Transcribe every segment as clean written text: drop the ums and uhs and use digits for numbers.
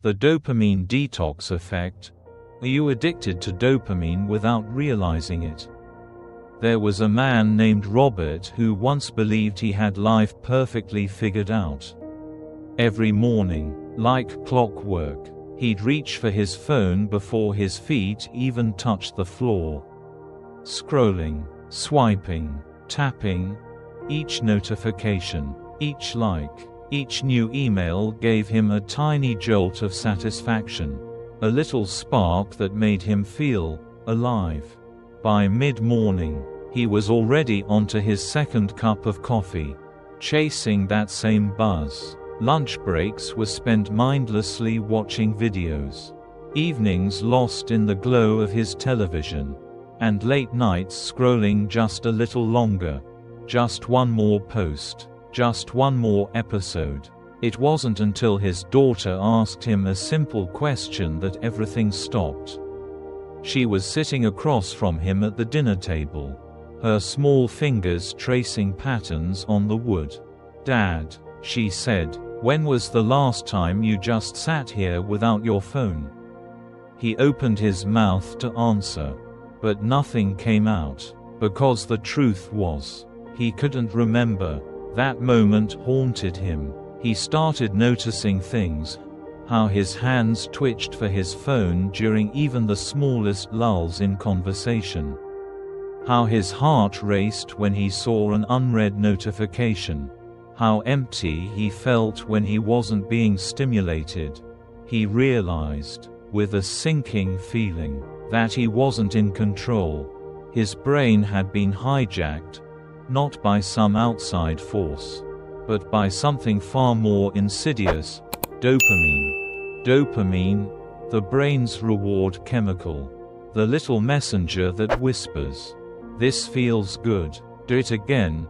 The dopamine detox effect. Are you addicted to dopamine without realizing it? There was a man named Robert who once believed he had life perfectly figured out. Every morning, like clockwork, he'd reach for his phone before his feet even touched the floor. Scrolling, swiping, tapping. Each notification, each like, each new email gave him a tiny jolt of satisfaction. A little spark that made him feel alive. By mid-morning, he was already onto his second cup of coffee, chasing that same buzz. Lunch breaks were spent mindlessly watching videos. Evenings lost in the glow of his television. And late nights scrolling just a little longer. Just one more post. Just one more episode. It wasn't until his daughter asked him a simple question that everything stopped. She was sitting across from him at the dinner table, her small fingers tracing patterns on the wood. "Dad," she said, "when was the last time you just sat here without your phone?" He opened his mouth to answer, but nothing came out, because the truth was, he couldn't remember. That moment haunted him. He started noticing things, how his hands twitched for his phone during even the smallest lulls in conversation, how his heart raced when he saw an unread notification, how empty he felt when he wasn't being stimulated. He realized, with a sinking feeling, that he wasn't in control. His brain had been hijacked, not by some outside force, but by something far more insidious: dopamine. Dopamine, the brain's reward chemical. The little messenger that whispers, "This feels good. Do it again."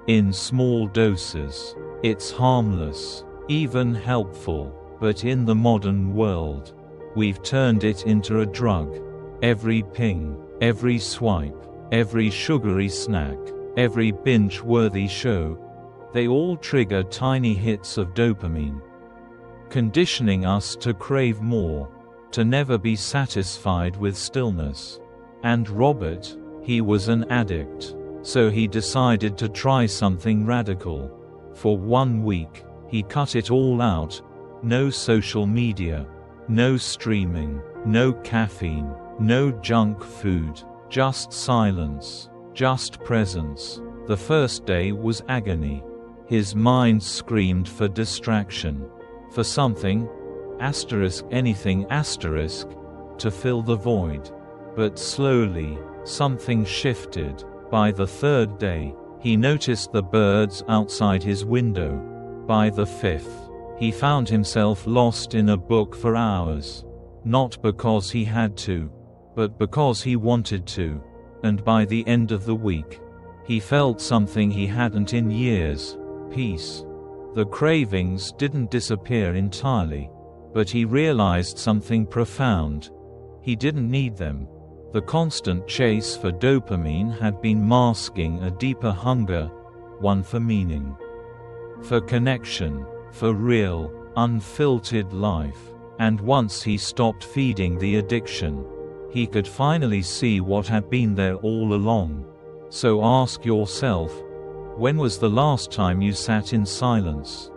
In small doses, it's harmless, even helpful, but in the modern world, we've turned it into a drug. Every ping, every swipe, every sugary snack, every binge-worthy show, they all trigger tiny hits of dopamine, conditioning us to crave more, to never be satisfied with stillness. And Robert, he was an addict, so he decided to try something radical. For 1 week, he cut it all out. No social media, no streaming, no caffeine, no junk food. Just silence, just presence. The first day was agony. His mind screamed for distraction, for something, anything, to fill the void. But slowly, something shifted. By the third day, he noticed the birds outside his window. By the fifth, he found himself lost in a book for hours. Not because he had to, but because he wanted to. And by the end of the week, he felt something he hadn't in years: peace. The cravings didn't disappear entirely, but he realized something profound: he didn't need them. The constant chase for dopamine had been masking a deeper hunger, one for meaning, for connection, for real, unfiltered life. And once he stopped feeding the addiction, he could finally see what had been there all along. So ask yourself, when was the last time you sat in silence,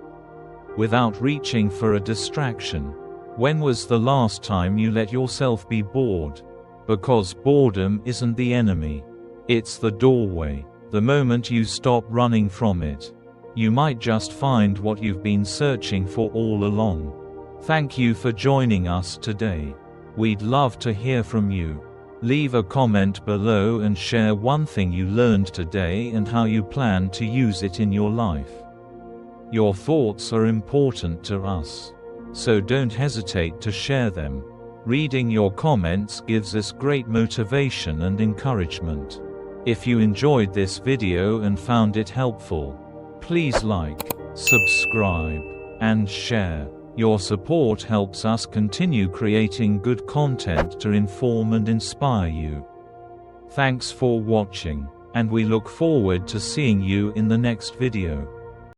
without reaching for a distraction? When was the last time you let yourself be bored? Because boredom isn't the enemy. It's the doorway. The moment you stop running from it, you might just find what you've been searching for all along. Thank you for joining us today. We'd love to hear from you. Leave a comment below and share one thing you learned today and how you plan to use it in your life. Your thoughts are important to us, so don't hesitate to share them. Reading your comments gives us great motivation and encouragement. If you enjoyed this video and found it helpful, please like, subscribe, and share. Your support helps us continue creating good content to inform and inspire you. Thanks for watching, and we look forward to seeing you in the next video.